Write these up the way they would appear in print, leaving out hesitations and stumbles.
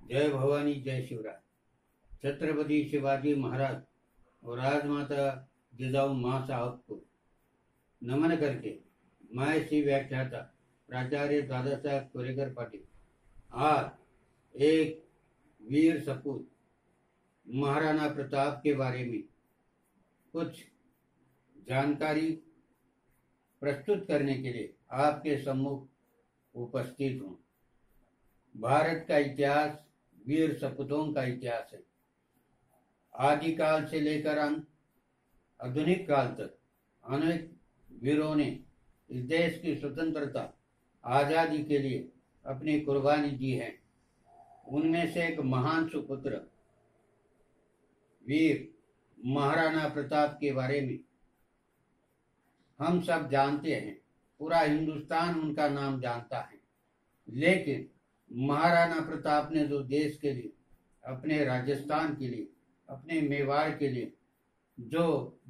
जय भवानी जय शिवराज। छत्रपति शिवाजी महाराज और राजमाता जिजाऊ माँ साहब को नमन करके मैं श्री व्याख्याता प्राचार्य दादा साहब कोरेकर पाटिल आज एक वीर सपूत महाराणा प्रताप के बारे में कुछ जानकारी प्रस्तुत करने के लिए आपके सम्मुख उपस्थित हूँ। भारत का इतिहास वीर सपूतों का इतिहास है। आदिकाल से लेकर आधुनिक काल तक अनेक वीरों ने इस देश की स्वतंत्रता आजादी के लिए अपनी कुर्बानी दी है। उनमें से एक महान सुपुत्र वीर महाराणा प्रताप के बारे में हम सब जानते हैं। पूरा हिंदुस्तान उनका नाम जानता है। लेकिन महाराणा प्रताप ने जो देश के लिए, अपने राजस्थान के लिए, अपने मेवाड़ के लिए जो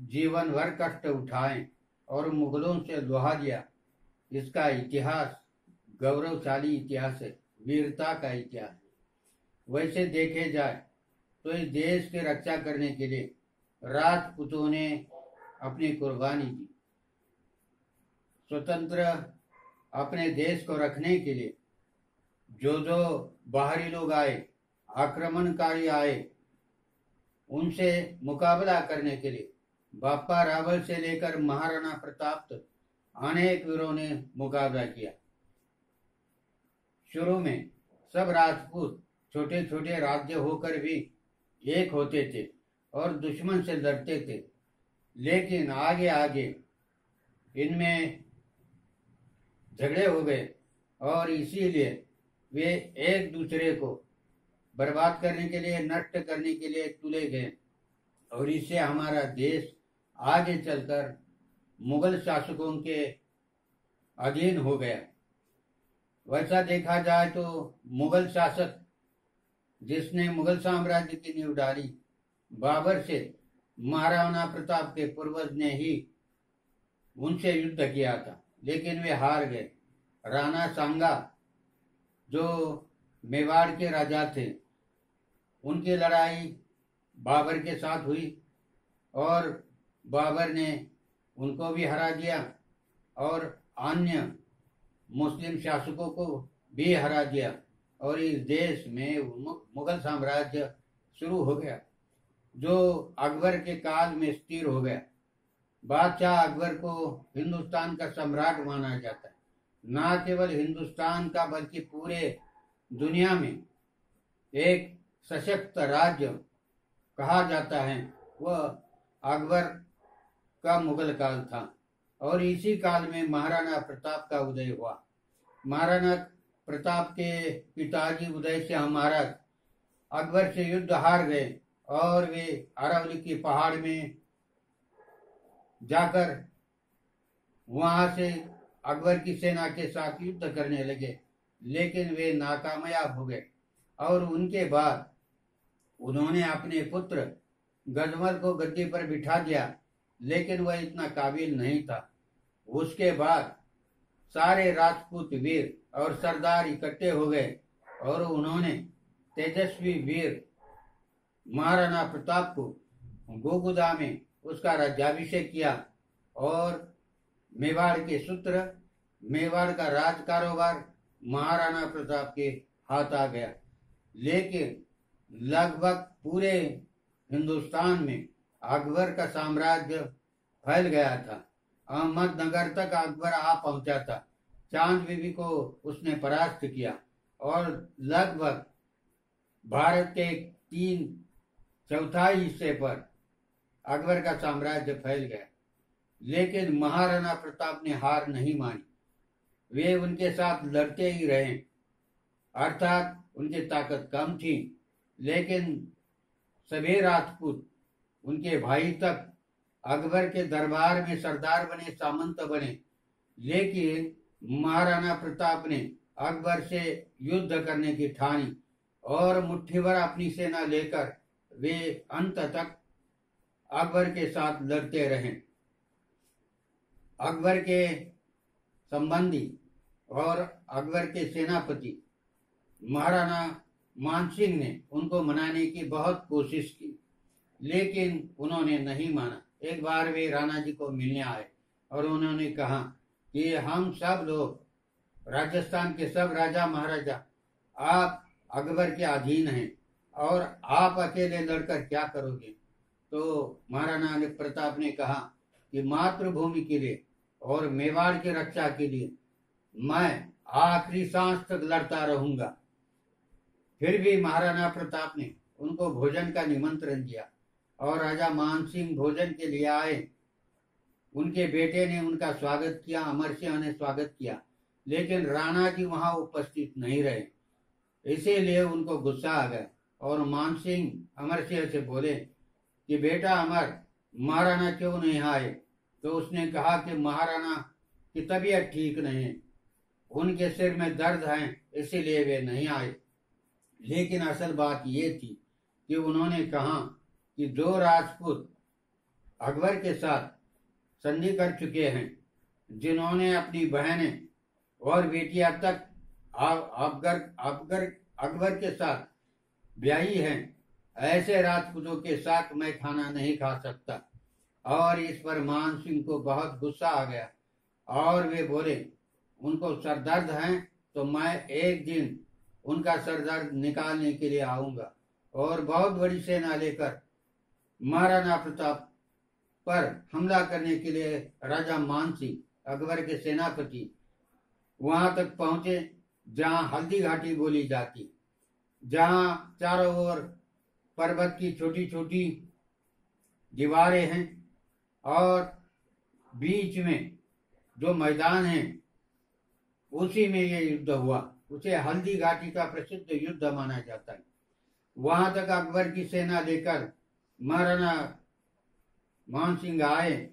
जीवन भर कष्ट उठाए और मुगलों से लोहा लिया, इसका इतिहास गौरवशाली इतिहास है, वीरता का इतिहास है। वैसे देखे जाए तो इस देश की रक्षा करने के लिए राजपूतों ने अपनी कुर्बानी दी। स्वतंत्र अपने देश को रखने के लिए जो जो बाहरी लोग आए, आक्रमणकारी आए, उनसे मुकाबला करने के लिए बापा रावल से लेकर महाराणा प्रताप तक अनेक वीरों ने मुकाबला किया। शुरू में सब राजपूत छोटे छोटे राज्य होकर भी एक होते थे और दुश्मन से लड़ते थे। लेकिन आगे आगे इनमें झगड़े हो गए और इसीलिए वे एक दूसरे को बर्बाद करने के लिए, नष्ट करने के लिए तुले गए और इससे हमारा देश आगे चलकर मुगल शासकों के अधीन हो गया। वैसा देखा जाए तो मुगल शासक जिसने मुगल साम्राज्य की नींव डाली, बाबर से महाराणा प्रताप के पूर्वज ने ही उनसे युद्ध किया था, लेकिन वे हार गए। राणा सांगा जो मेवाड़ के राजा थे, उनकी लड़ाई बाबर के साथ हुई और बाबर ने उनको भी हरा दिया और अन्य मुस्लिम शासकों को भी हरा दिया और इस देश में मुगल साम्राज्य शुरू हो गया, जो अकबर के काल में स्थिर हो गया। बादशाह अकबर को हिंदुस्तान का सम्राट माना जाता है। न केवल हिंदुस्तान का बल्कि पूरे दुनिया में एक सशक्त राज्य कहा जाता है, वह अकबर का मुगल काल था। और इसी काल में महाराणा प्रताप का उदय हुआ। महाराणा प्रताप के पिताजी उदय सिंह महाराज अकबर से युद्ध हार गए और वे अरावली की पहाड़ में जाकर वहां से अकबर की सेना के साथ युद्ध करने लगे, लेकिन वे नाकामयाब हो गए। और उनके बाद उन्होंने अपने पुत्र गजमल को गद्दी पर बिठा दिया, लेकिन वह इतना काबिल नहीं था। उसके बाद सारे राजपूत वीर और सरदार इकट्ठे हो गए और उन्होंने तेजस्वी वीर महाराणा प्रताप को गोगुदा में उसका राज्याभिषेक किया और मेवाड़ के सूत्र, मेवाड़ का राज कारोबार महाराणा प्रताप के हाथ आ गया। लेकिन लगभग पूरे हिंदुस्तान में अकबर का साम्राज्य फैल गया था। अहमदनगर तक अकबर आ पहुंचा था। चांद बीबी को उसने परास्त किया और लगभग भारत के 3/4 हिस्से पर अकबर का साम्राज्य फैल गया। लेकिन महाराणा प्रताप ने हार नहीं मानी। वे उनके साथ लड़ते ही रहे, अर्थात उनकी ताकत कम थी, लेकिन सभी राजपूत उनके भाई तक अकबर के दरबार में सरदार बने, सामंत बने। लेकिन महाराणा प्रताप ने अकबर से युद्ध करने की ठानी और मुट्ठी भर अपनी सेना लेकर वे अंत तक अकबर के साथ लड़ते रहे। अकबर के संबंधी और अकबर के सेनापति महाराणा मानसिंह ने उनको मनाने की बहुत कोशिश की, लेकिन उन्होंने नहीं माना। एक बार वे राणा जी को मिलने आए और उन्होंने कहा कि हम सब लोग, राजस्थान के सब राजा महाराजा आप अकबर के अधीन हैं और आप अकेले लड़कर क्या करोगे। तो महाराणा प्रताप ने कहा कि मातृभूमि के लिए और मेवाड़ की रक्षा के लिए मैं आखिरी सांस तक लड़ता रहूंगा। फिर भी महाराणा प्रताप ने उनको भोजन का निमंत्रण दिया और राजा मानसिंह भोजन के लिए आए। उनके बेटे ने उनका स्वागत किया, अमर सिंह ने स्वागत किया, लेकिन राणा जी वहां उपस्थित नहीं रहे। इसीलिए उनको गुस्सा आ गया और मानसिंह अमर सिंह से बोले कि बेटा अमर, महाराणा क्यों नहीं आए। तो उसने कहा कि महाराणा की तबीयत ठीक नहीं है, उनके सिर में दर्द है, इसीलिए वे नहीं आए। लेकिन असल बात ये थी कि उन्होंने कहा कि जो राजपूत अकबर के साथ संधि कर चुके हैं, जिन्होंने अपनी बहनें और बेटियां तक अकबर के साथ ब्याही हैं, ऐसे राजपूतों के साथ मैं खाना नहीं खा सकता। और इस पर मान सिंह को बहुत गुस्सा आ गया और वे बोले उनको सरदर्द है तो मैं एक दिन उनका सरदर्द निकालने के लिए आऊंगा और बहुत बड़ी सेना लेकर महाराणा प्रताप पर हमला करने के लिए राजा मानसिंह अकबर के सेनापति वहां तक पहुंचे जहां हल्दी घाटी बोली जाती, जहां चारों ओर पर्वत की छोटी छोटी दीवारें हैं और बीच में जो मैदान है उसी में ये युद्ध हुआ। उसे हल्दी घाटी का प्रसिद्ध युद्ध माना जाता है। वहां तक अकबर की सेना लेकर महाराणा मानसिंह आए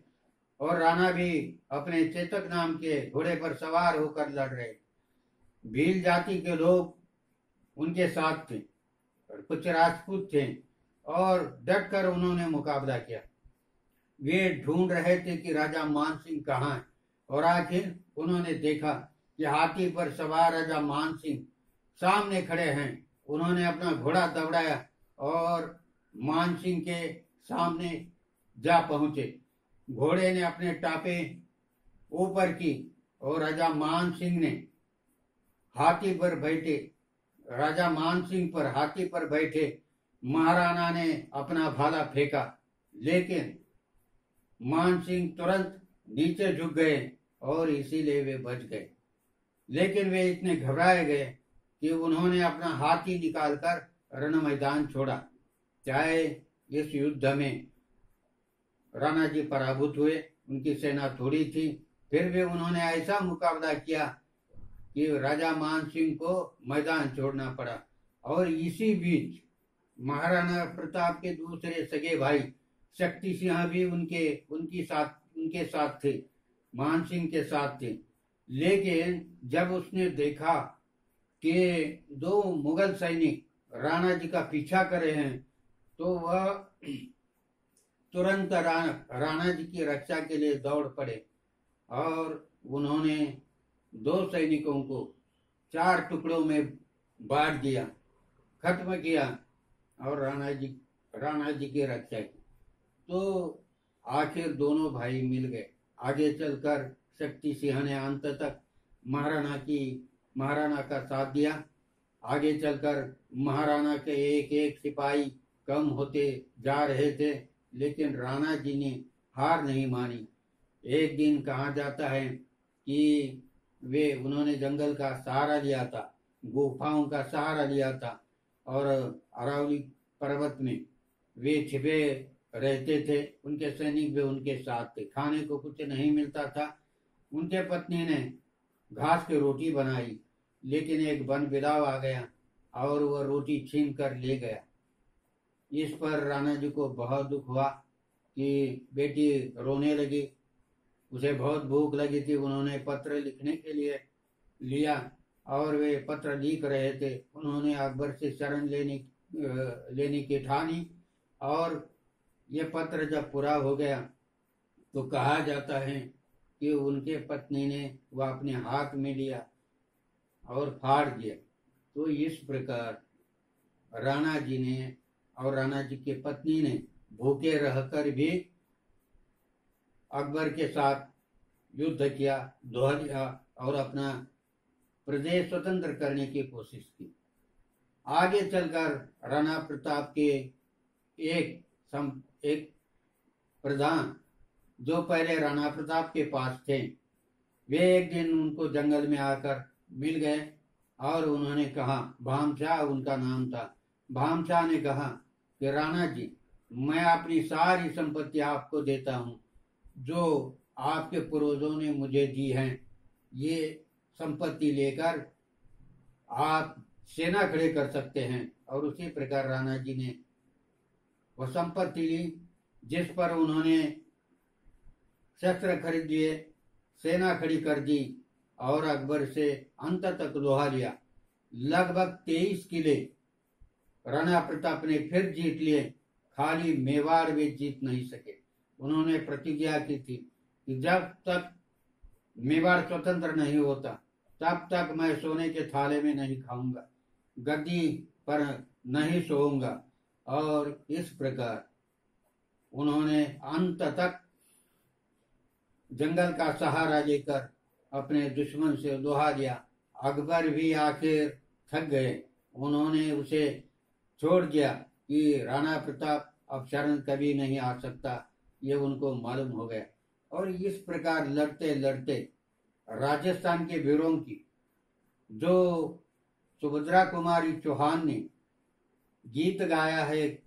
और राणा भी अपने चेतक नाम के घोड़े पर सवार होकर लड़ रहे। भील जाति के लोग उनके साथ थे और कुछ राजपूत थे और डट कर उन्होंने मुकाबला किया। वे ढूंढ रहे थे कि राजा मानसिंह कहाँ है और आखिर उन्होंने देखा कि हाथी पर सवार राजा मानसिंह सामने खड़े हैं। उन्होंने अपना घोड़ा दौड़ाया और मानसिंह के सामने जा पहुंचे। घोड़े ने अपने टापे ऊपर की और राजा मानसिंह ने हाथी पर बैठे, राजा मानसिंह पर हाथी पर बैठे महाराणा ने अपना भाला फेंका, लेकिन मानसिंह तुरंत नीचे झुक गए और इसीलिए वे बच गए। लेकिन वे इतने घबराए गए कि उन्होंने अपना हाथी निकालकर रण मैदान छोड़ा। चाहे इस युद्ध में राणा जी पराभूत हुए, उनकी सेना थोड़ी थी, फिर भी उन्होंने ऐसा मुकाबला किया कि राजा मानसिंह को मैदान छोड़ना पड़ा। और इसी बीच महाराणा प्रताप के दूसरे सगे भाई शक्ति सिंह भी उनके साथ थे, मानसिंह के साथ थे। लेकिन जब उसने देखा कि दो मुगल सैनिक राणा जी का पीछा कर रहे हैं, तो वह तुरंत राणा जी की रक्षा के लिए दौड़ पड़े और उन्होंने दो सैनिकों को 4 टुकड़ों में बांट दिया, खत्म किया और राणा जी की रक्षा की। तो आखिर दोनों भाई मिल गए। आगे चलकर शक्ति सिंह ने अंत तक महाराणा का साथ दिया। आगे चलकर महाराणा के एक एक सिपाही कम होते जा रहे थे, लेकिन राणा जी ने हार नहीं मानी। एक दिन कहा जाता है कि उन्होंने जंगल का सहारा लिया था, गुफाओं का सहारा लिया था और अरावली पर्वत में वे छिपे रहते थे। उनके सैनिक भी उनके साथ थे। खाने को कुछ नहीं मिलता था। उनके पत्नी ने घास की रोटी बनाई, लेकिन एक वन बिलाव आ गया और वह रोटी छीन कर ले गया। इस पर राणा जी को बहुत दुख हुआ कि बेटी रोने लगी। उसे बहुत भूख लगी थी। उन्होंने पत्र लिखने के लिए लिया और वे पत्र लिख रहे थे। उन्होंने अकबर से शरण लेने की ठानी और ये पत्र जब पूरा हो गया तो कहा जाता है कि उनके पत्नी ने वह अपने हाथ में लिया और फाड़ दिया। तो इस प्रकार राणा जी ने और राणा जी की पत्नी ने भूखे रहकर भी अकबर के साथ युद्ध किया, दोहा दिया और अपना प्रदेश स्वतंत्र करने की कोशिश की। आगे चलकर राणा प्रताप के एक प्रधान जो पहले राणा प्रताप के पास थे, वे एक दिन उनको जंगल में आकर मिल गए और उन्होंने कहा, भामशाह उनका नाम था, भामशाह ने कहा कि राणा जी, मैं अपनी सारी संपत्ति आपको देता हूँ जो आपके पूर्वजों ने मुझे दी हैं। ये संपत्ति लेकर आप सेना खड़े कर सकते हैं। और उसी प्रकार राणा जी ने वह संपत्ति ली, जिस पर उन्होंने शस्त्र खरीद लिए, सेना खड़ी कर दी और अकबर से अंत तक लोहा लिया। लगभग 23 किले राणा प्रताप ने फिर जीत लिए, खाली मेवाड़ वे जीत नहीं सके। उन्होंने प्रतिज्ञा की थी कि जब तक मेवाड़ स्वतंत्र नहीं होता तब तक मैं सोने के थाले में नहीं खाऊंगा, गद्दी पर नहीं सोऊंगा। और इस प्रकार उन्होंने अंत तक जंगल का सहारा लेकर अपने दुश्मन से लोहा लिया। अकबर भी आखिर थक गए, उन्होंने उसे छोड़ दिया कि राणा प्रताप अब शरण कभी नहीं आ सकता, ये उनको मालूम हो गया। और इस प्रकार लड़ते लड़ते राजस्थान के वीरों की जो सुभद्रा कुमारी चौहान ने गीत गाया है,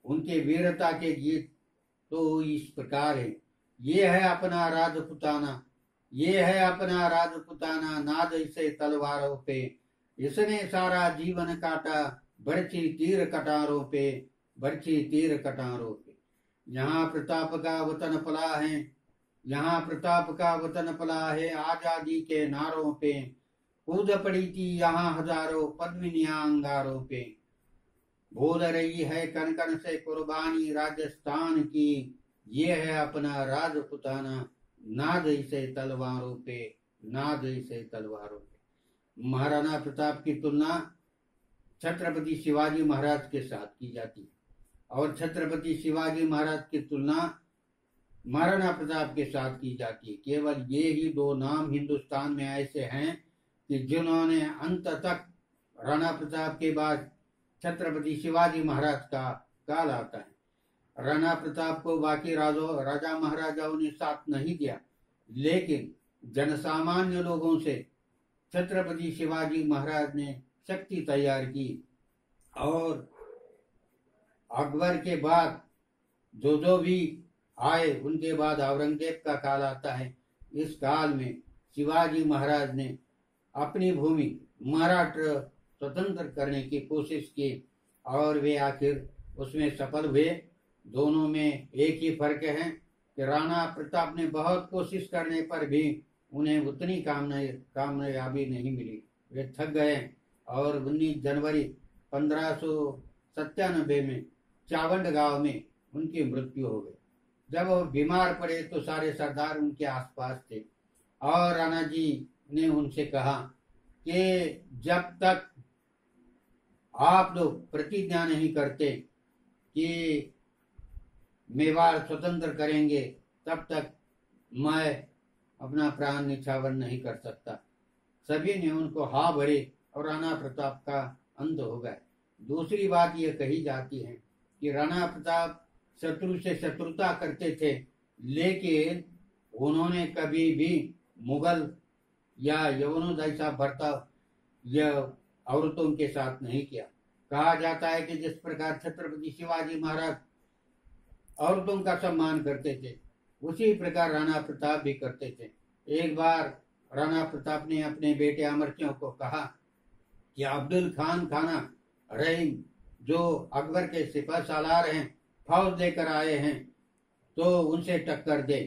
उनके वीरता के गीत तो इस प्रकार है। ये है अपना राजपुताना, ये है अपना राजपुताना, नाद इसे तलवारों पे, इसने सारा जीवन काटा, बरछी तीर कटारों पे, बरछी तीर कटारों पे। यहाँ प्रताप का वतन पला है, यहाँ प्रताप का वतन पला है, आजादी के नारों पे, कूद पड़ी थी यहाँ हजारों पद्मिनियां अंगारों पे। बोल रही है कण कण से कुर्बानी राजस्थान की, ये है अपना राजपुताना, नाद इसे तलवारों पे, नाद इसे तलवारों पे। महाराणा प्रताप की तुलना छत्रपति शिवाजी महाराज के साथ की जाती है और छत्रपति शिवाजी महाराज की तुलना महाराणा प्रताप के साथ की जाती है। केवल ये ही दो नाम हिंदुस्तान में ऐसे हैं कि जिन्होंने अंत तक राणा प्रताप के बाद छत्रपति शिवाजी महाराज का काल आता है। राणा प्रताप को बाकी राजा महाराजाओं ने साथ नहीं दिया, लेकिन जनसामान्य लोगों से छत्रपति शिवाजी महाराज ने शक्ति तैयार की। और अकबर के बाद जो भी आए, उनके बाद औरंगजेब का काल आता है। इस काल में शिवाजी महाराज ने अपनी भूमि महाराष्ट्र स्वतंत्र करने की कोशिश की और वे आखिर उसमें सफल हुए। दोनों में एक ही फर्क है कि राणा प्रताप ने बहुत कोशिश करने पर भी उन्हें उतनी कामयाबी नहीं मिली, वे थक गए और 19 जनवरी 1597 में चावंड गांव में उनकी मृत्यु हो गई। जब वो बीमार पड़े तो सारे सरदार उनके आसपास थे और राणा जी ने उनसे कहा कि जब तक आप लोग प्रतिज्ञा नहीं करते कि मेवाड़ स्वतंत्र करेंगे, तब तक मैं अपना प्राण निछावर नहीं कर सकता। सभी ने उनको हाँ भरे और राणा प्रताप का अंत हो गया। दूसरी बात यह कही जाती है कि राणा प्रताप शत्रु से शत्रुता करते थे, लेकिन उन्होंने कभी भी मुगल या यवनों जैसा बर्ताव यह औरतों के साथ नहीं किया। कहा जाता है कि जिस प्रकार छत्रपति शिवाजी महाराज औरतों का सम्मान करते थे, उसी प्रकार राणा प्रताप भी करते थे। एक बार राणा प्रताप ने अपने बेटे अमर सिंह को कहा कि अब्दुल खान खाना रहीम जो अकबर के सिपह सालार हैं, फौज लेकर आए हैं, तो उनसे टक्कर दे।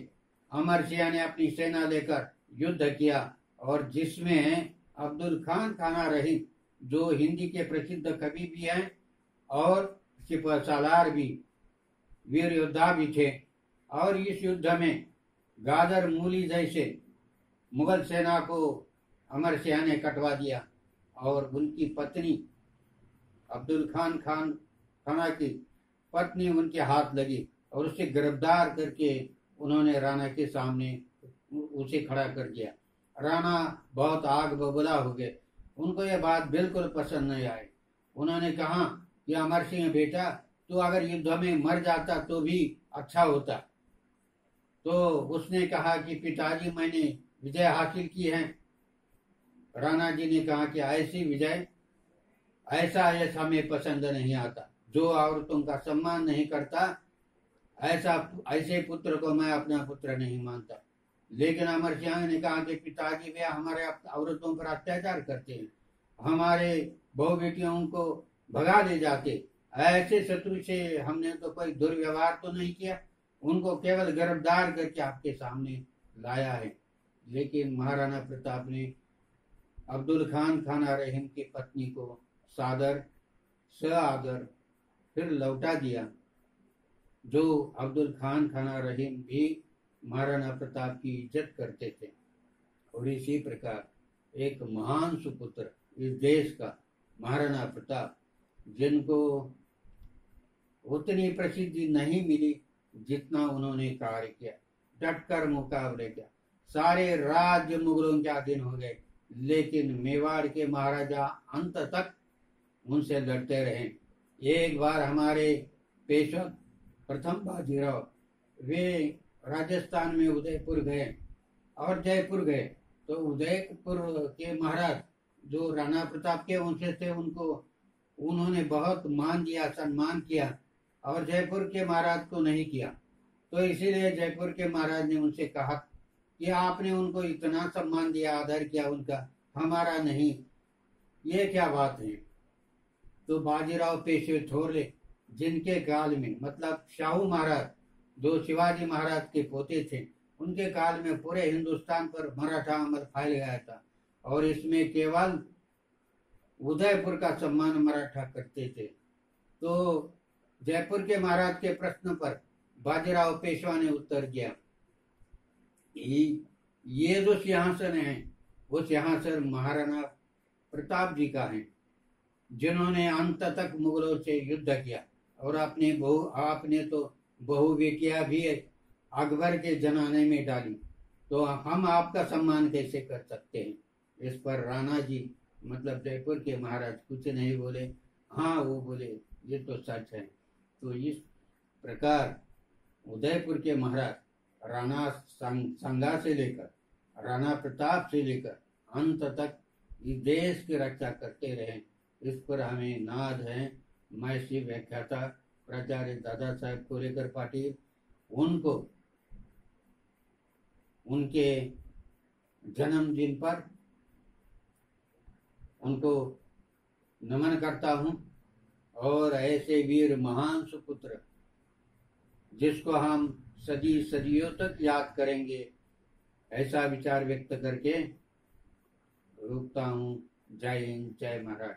अमर सिंह ने अपनी सेना लेकर युद्ध किया और जिसमें अब्दुल खान खाना रहीम जो हिंदी के प्रसिद्ध कवि भी हैं और सिपह सालार भी, वीर योद्धा भी थे। और इस युद्ध में गादर मूली जैसे मुगल सेना को अमर सिंह ने कटवा दिया और उनकी पत्नी अब्दुल खाना की पत्नी उनके हाथ लगी और उसे गिरफ्तार करके उन्होंने राणा के सामने उसे खड़ा कर दिया। राणा बहुत आग बबूला हो गए। उनको यह बात बिल्कुल पसंद नहीं आई। उन्होंने कहा कि अमर सिंह बेटा, तू अगर युद्ध में मर जाता तो भी अच्छा होता। तो उसने कहा कि पिताजी, मैंने विजय हासिल की है। राणा जी ने कहा कि ऐसी विजय, ऐसा यश हमें पसंद नहीं आता। जो औरतों का सम्मान नहीं करता, ऐसे पुत्र को मैं अपना पुत्र नहीं मानता। लेकिन अमर सिंह ने कहा कि पिताजी, वे हमारे औरतों पर अत्याचार करते हैं, हमारे बहु बेटियों को भगा ले जाते। ऐसे शत्रु से हमने तो कोई दुर्व्यवहार तो नहीं किया, उनको केवल गिरफ्तार करके आपके सामने लाया है। लेकिन महाराणा प्रताप ने अब्दुल खाना रहीम की पत्नी को आदर फिर लौटा दिया। जो अब्दुल खाना रहीम भी महाराणा प्रताप की इज्जत करते थे। और इसी प्रकार एक महान सुपुत्र इस देश का महाराणा प्रताप, जिनको उतनी प्रसिद्धि नहीं मिली जितना उन्होंने कार्य किया, डटकर मुकाबले किया। सारे राज्य मुगलों के अधीन हो गए, लेकिन मेवाड़ के महाराजा अंत तक उनसे लड़ते रहे। एक बार हमारे पेशवा प्रथम बाजीराव, वे राजस्थान में उदयपुर गए और जयपुर गए। तो उदयपुर के महाराज जो राणा प्रताप के वंशज थे, उन्होंने बहुत मान दिया, सम्मान किया, और जयपुर के महाराज को नहीं किया। तो इसीलिए जयपुर के महाराज ने उनसे कहा कि आपने उनको इतना सम्मान दिया, आदर किया उनका, हमारा नहीं, ये क्या बात है। तो बाजीराव पेशवे थोरले, जिनके काल में, मतलब शाहू महाराज जो शिवाजी महाराज के पोते थे, उनके काल में पूरे हिंदुस्तान पर मराठा अमल फैल गया था, और इसमें केवल उदयपुर का सम्मान मराठा करते थे। तो जयपुर के महाराज के प्रश्न पर बाजीराव पेशवा ने उत्तर दिया, ये जो सिंहासन है वो सिंहासन महाराणा प्रताप जी का है, जिन्होंने अंत तक मुगलों से युद्ध किया, और आपने तो बहु बेटियां भी अकबर के जनाने में डाली, तो हम आपका सम्मान कैसे कर सकते हैं। इस पर राणा जी, मतलब जयपुर के महाराज, कुछ नहीं बोले। हाँ, वो बोले ये तो सच है। तो इस प्रकार उदयपुर के महाराज राणा संगा से लेकर, राणा प्रताप से लेकर अंत तक इस देश की रक्षा करते रहे, इस पर हमें नाज है। मैं श्री व्याख्याता प्राचार्य दादा साहेब कोरेकर पाटिल, उनको उनके जन्मदिन पर उनको नमन करता हूँ। और ऐसे वीर महान सुपुत्र जिसको हम सदियों तक याद करेंगे, ऐसा विचार व्यक्त करके रुकता हूँ। जय हिंद, जय महाराज।